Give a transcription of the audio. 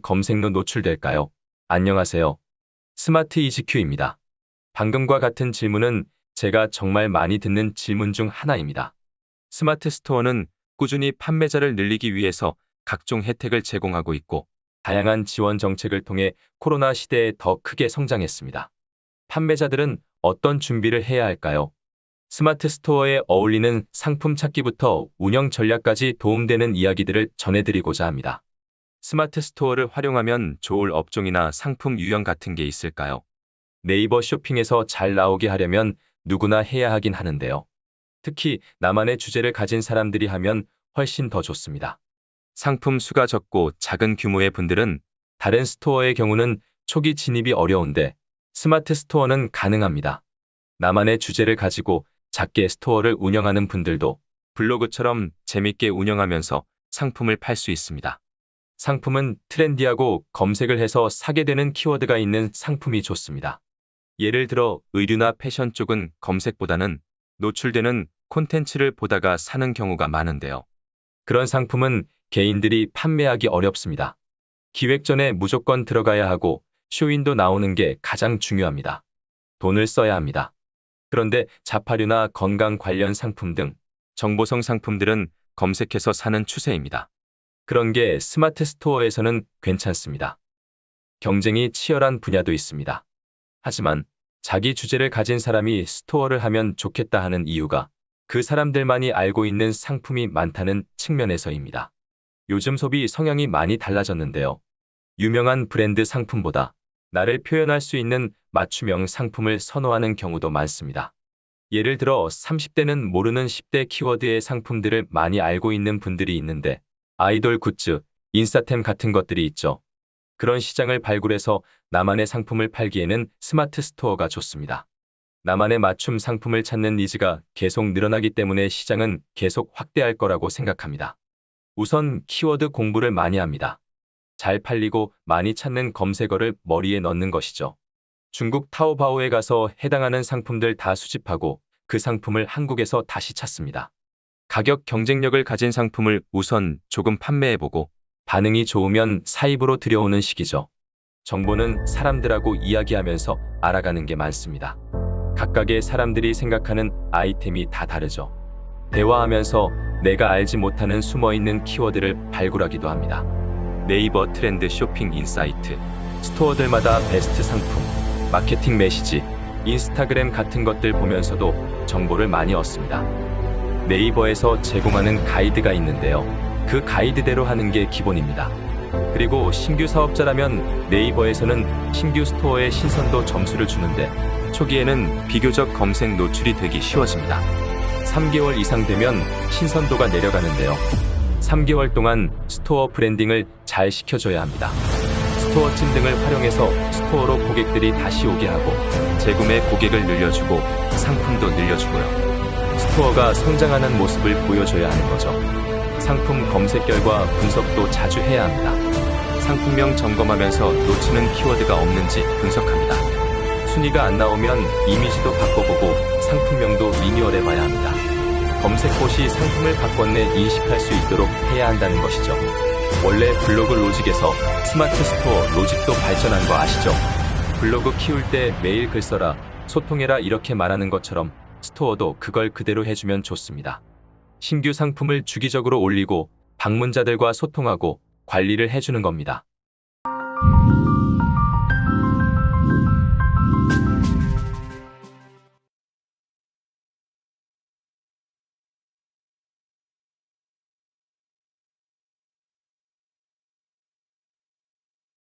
검색로 노출될까요? 안녕하세요. 스마트 이지큐입니다. 방금과 같은 질문은 제가 정말 많이 듣는 질문 중 하나입니다. 스마트 스토어는 꾸준히 판매자를 늘리기 위해서 각종 혜택을 제공하고 있고 다양한 지원 정책을 통해 코로나 시대에 더 크게 성장했습니다. 판매자들은 어떤 준비를 해야 할까요? 스마트 스토어에 어울리는 상품 찾기부터 운영 전략까지 도움되는 이야기들을 전해드리고자 합니다. 스마트 스토어를 활용하면 좋을 업종이나 상품 유형 같은 게 있을까요? 네이버 쇼핑에서 잘 나오게 하려면 누구나 해야 하긴 하는데요. 특히 나만의 주제를 가진 사람들이 하면 훨씬 더 좋습니다. 상품 수가 적고 작은 규모의 분들은 다른 스토어의 경우는 초기 진입이 어려운데 스마트 스토어는 가능합니다. 나만의 주제를 가지고 작게 스토어를 운영하는 분들도 블로그처럼 재밌게 운영하면서 상품을 팔 수 있습니다. 상품은 트렌디하고 검색을 해서 사게 되는 키워드가 있는 상품이 좋습니다. 예를 들어 의류나 패션 쪽은 검색보다는 노출되는 콘텐츠를 보다가 사는 경우가 많은데요. 그런 상품은 개인들이 판매하기 어렵습니다. 기획 전에 무조건 들어가야 하고 쇼윈도 나오는 게 가장 중요합니다. 돈을 써야 합니다. 그런데 자파류나 건강 관련 상품 등 정보성 상품들은 검색해서 사는 추세입니다. 그런 게 스마트 스토어에서는 괜찮습니다. 경쟁이 치열한 분야도 있습니다. 하지만 자기 주제를 가진 사람이 스토어를 하면 좋겠다 하는 이유가 그 사람들만이 알고 있는 상품이 많다는 측면에서입니다. 요즘 소비 성향이 많이 달라졌는데요. 유명한 브랜드 상품보다 나를 표현할 수 있는 맞춤형 상품을 선호하는 경우도 많습니다. 예를 들어 30대는 모르는 10대 키워드의 상품들을 많이 알고 있는 분들이 있는데 아이돌 굿즈, 인싸템 같은 것들이 있죠. 그런 시장을 발굴해서 나만의 상품을 팔기에는 스마트 스토어가 좋습니다. 나만의 맞춤 상품을 찾는 니즈가 계속 늘어나기 때문에 시장은 계속 확대할 거라고 생각합니다. 우선 키워드 공부를 많이 합니다. 잘 팔리고 많이 찾는 검색어를 머리에 넣는 것이죠. 중국 타오바오에 가서 해당하는 상품들 다 수집하고 그 상품을 한국에서 다시 찾습니다. 가격 경쟁력을 가진 상품을 우선 조금 판매해보고 반응이 좋으면 사입으로 들여오는 식이죠. 정보는 사람들하고 이야기하면서 알아가는 게 많습니다. 각각의 사람들이 생각하는 아이템이 다 다르죠. 대화하면서 내가 알지 못하는 숨어있는 키워드를 발굴하기도 합니다. 네이버 트렌드 쇼핑 인사이트, 스토어들마다 베스트 상품, 마케팅 메시지, 인스타그램 같은 것들 보면서도 정보를 많이 얻습니다. 네이버에서 제공하는 가이드가 있는데요. 그 가이드대로 하는 게 기본입니다. 그리고 신규 사업자라면 네이버에서는 신규 스토어의 신선도 점수를 주는데 초기에는 비교적 검색 노출이 되기 쉬워집니다. 3개월 이상 되면 신선도가 내려가는데요. 3개월 동안 스토어 브랜딩을 잘 시켜줘야 합니다. 스토어 찜 등을 활용해서 스토어로 고객들이 다시 오게 하고 재구매 고객을 늘려주고 상품도 늘려주고요. 스토어가 성장하는 모습을 보여줘야 하는 거죠. 상품 검색 결과 분석도 자주 해야 합니다. 상품명 점검하면서 놓치는 키워드가 없는지 분석합니다. 순위가 안 나오면 이미지도 바꿔보고 상품명도 리뉴얼해봐야 합니다. 검색봇이 상품을 바꿨네 인식할 수 있도록 해야 한다는 것이죠. 원래 블로그 로직에서 스마트 스토어 로직도 발전한 거 아시죠? 블로그 키울 때 매일 글 써라, 소통해라 이렇게 말하는 것처럼 스토어도 그걸 그대로 해주면 좋습니다. 신규 상품을 주기적으로 올리고 방문자들과 소통하고 관리를 해주는 겁니다.